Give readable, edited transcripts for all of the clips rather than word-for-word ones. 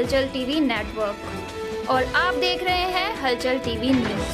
हलचल TV network और आप देख रहे हैं हलचल टीवी न्यूज।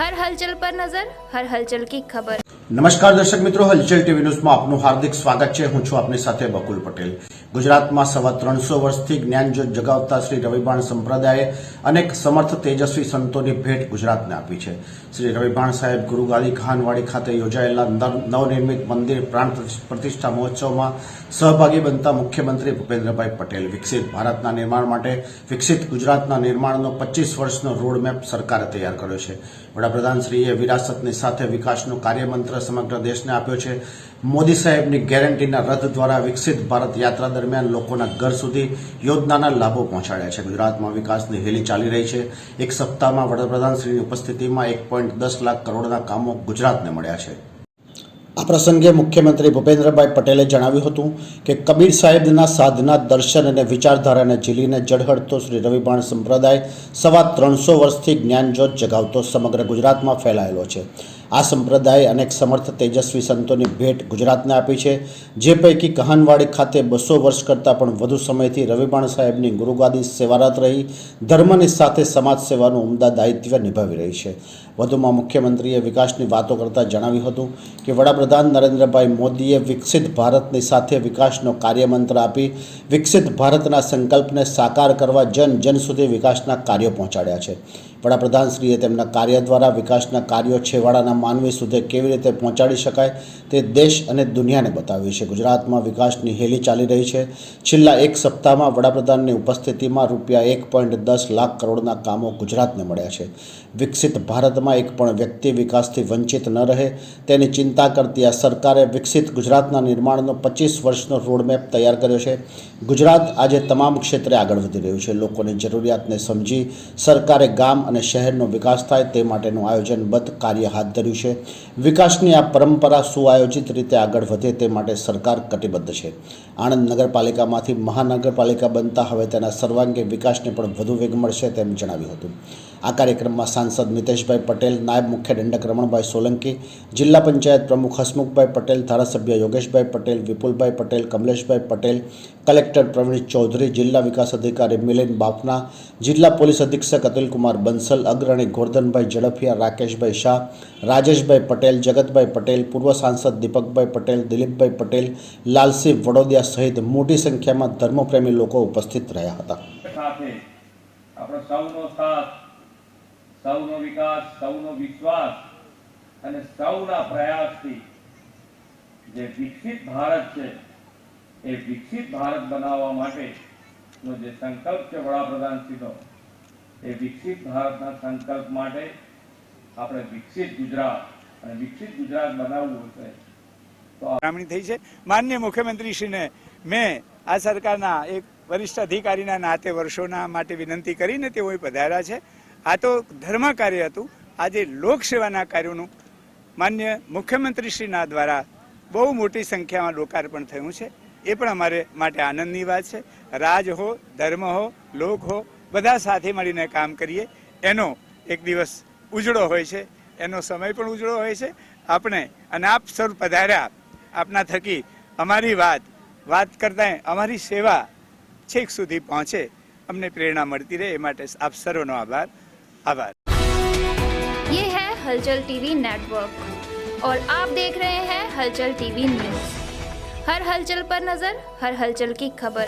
हर हलचल पर नजर, हर हलचल की खबर। नमस्कार दर्शक मित्रों, हलचल टीवी न्यूज़માં આપનું હાર્દિક સ્વાગત છે। હું છું આપની સાથે બકુલ પટેલ। ગુજરાતમાં સવા 300 વર્ષથી જ્ઞાનજ્યોત જગાવતા શ્રી રવિભાણ સંપ્રદાયે અનેક સમર્થ તેજસ્વી સંતોની ભેટ ગુજરાતને આપી છે। શ્રી રવિભાણ સાહેબ ગુરુગાદી ખાનવાડી ખાતે યોજાયેલા નવનિર્મિત મંદિર પ્રાણ પ્રતિષ્ઠા મહોત્સવમાં સહભાગી બનતા મુખ્યમંત્રી ભૂપેન્દ્રભાઈ પટેલ વિકસિત ભારતના નિર્માણ માટે વિકસિત ગુજરાતના નિર્માણનો 25 વર્ષનો રોડમેપ સરકારે તૈયાર કર્યો છે। વડાપ્રધાનશ્રીએ વિરાસતની સાથે વિકાસનો કાર્યમંત્ર સમગ્ર દેશને આપ્યો છે। મોદી સાહેબની ગેરંટીના રથ દ્વારા વિકસિત ભારત યાત્રા દરમિયાન લોકોના ઘર સુધી યોજનાના લાભો પહોંચાડ્યા છે। ગુજરાતમાં વિકાસની હેલી ચાલી રહી છે। એક સપ્તાહમાં વડાપ્રધાનશ્રીની ઉપસ્થિતિમાં 1.10 લાખ કરોડના કામો ગુજરાતને મળ્યા છે। આ પ્રસંગે મુખ્યમંત્રી ભૂપેન્દ્રભાઈ પટેલે જણાવ્યું હતું કે કબીર સાહેબના સાધના દર્શન અને વિચારધારાને ઝીલીને ઝળહળતો શ્રી રવિભાણ સંપ્રદાય સવા 300 વર્ષથી જ્ઞાનજ્યોત જગાવતો સમગ્ર ગુજરાતમાં ફેલાયેલો છે। આ સંપ્રદાય અનેક સમર્થ તેજસ્વી સંતોની ભેટ ગુજરાતને આપી છે, જે પૈકી કહાનવાડી ખાતે 200 વર્ષ કરતાં પણ વધુ સમયથી રવિભાણ સાહેબની ગુરુગાદી સેવારત રહી ધર્મની સાથે સમાજ સેવાનું ઉમદા દાયિત્વ નિભાવી રહી છે। વધુમાં મુખ્યમંત્રીએ વિકાસની વાતો કરતાં જણાવ્યું હતું કે વડાપ્રધાન નરેન્દ્રભાઈ મોદીએ વિકસિત ભારતની સાથે વિકાસનો કાર્યમંત્ર આપી વિકસિત ભારતના સંકલ્પને સાકાર કરવા જન જન સુધી વિકાસના કાર્યો પહોંચાડ્યા છે। વડાપ્રધાનશ્રીએ તેમના કાર્ય દ્વારા વિકાસના કાર્યો છેવાડાના માનવી સુધી કેવી રીતે પહોંચાડી શકાય તે દેશ અને દુનિયાને બતાવ્યું છે। ગુજરાતમાં વિકાસની હેલી ચાલી રહી છે। છેલ્લા એક સપ્તાહમાં વડાપ્રધાનની ઉપસ્થિતિમાં રૂપિયા 1.10 લાખ કરોડના કામો ગુજરાતને મળ્યા છે। વિકસિત ભારતમાં એક પણ વ્યક્તિ વિકાસથી વંચિત ન રહે તેની ચિંતા કરતી આ સરકારે વિકસિત ગુજરાતના નિર્માણનો 25 વર્ષનો રોડમેપ તૈયાર કર્યો છે। ગુજરાત આજે તમામ ક્ષેત્રે આગળ વધી રહ્યું છે। લોકોની જરૂરિયાતને સમજી સરકારે ગામ અને શહેરનો વિકાસ થાય તે માટેનું આયોજનબદ્ધ કાર્ય હાથ ધર્યું છે। વિકાસની આ પરંપરા સુઆયોજિત રીતે આગળ વધે તે માટે સરકાર કટિબદ્ધ છે। આણંદ નગરપાલિકામાંથી મહાનગરપાલિકા બનતા હવે તેના સર્વાંગી વિકાસને પણ વધુ વેગ મળશે તેમ જણાવ્યું હતું। આ કાર્યક્રમમાં સાંસદ મિતેશભાઈ પટેલ, નાયબ મુખ્ય દંડક રમણભાઈ સોલંકી, જિલ્લા પંચાયત પ્રમુખ હસમુખભાઈ પટેલ, ધારાસભ્ય યોગેશભાઈ પટેલ, વિપુલભાઈ પટેલ, કમલેશભાઈ પટેલ, કલેક્ટર પ્રવીણ ચૌધરી, જિલ્લા વિકાસ અધિકારી મિલિંદ બાફના, જિલ્લા પોલીસ અધિક્ષક અતુલકુમાર બંસલ, અગ્રણી ગોરધનભાઈ ઝડફિયા, રાકેશભાઈ શાહ, રાજેશભાઈ પટેલ, જગતભાઈ પટેલ, પૂર્વ સાંસદ દીપકભાઈ પટેલ, દિલીપભાઈ પટેલ, લાલસિંહ વડોદિયા સહિત મોટી સંખ્યામાં ધર્મપ્રેમી લોકો ઉપસ્થિત રહ્યા હતા। આપણો સૌનો સાથ, સૌનો વિકાસ, સૌનો વિશ્વાસ અને સૌના પ્રયાસથી જે વિકસિત ભારત છે એ વિકસિત ભારત બનાવવા માટેનો જે સંકલ્પ છે વડાપ્રધાનશ્રીનો, એ વિકસિત ભારતના સંકલ્પ માટે આપણે વિકસિત ગુજરાત અને વિકસિત ગુજરાત બનાવવું છે તો આમણી થઈ છે। માનનીય મુખ્યમંત્રીશ્રીને મેં આ સરકારના એક વરિષ્ઠ અધિકારીના નાતે વર્ષોના માટે વિનંતી કરીને તેઓ પધાર્યા છે। આ તો ધર્મ કાર્ય હતું, આજે લોકસેવાના કાર્યોનું માન્ય મુખ્યમંત્રીશ્રીના દ્વારા બહુ મોટી સંખ્યામાં લોકાર્પણ થયું છે। એ પણ અમારે માટે આનંદની વાત છે। રાજ હો, ધર્મ હો, લોક હો, બધા સાથે મળીને કામ કરીએ એનો એક દિવસ ઉજળો હોય છે, એનો સમય પણ ઉજળો હોય છે। આપણે અને આપ સૌ પધાર્યા, આપના થકી અમારી વાત કરતાં અમારી સેવા છેક સુધી પહોંચે, અમને પ્રેરણા મળતી રહે, એ માટે આપ સર્વનો આભાર। ये है हलचल टीवी नेटवर्क और आप देख रहे हैं हलचल टीवी न्यूज। हर हलचल पर नजर, हर हलचल की खबर।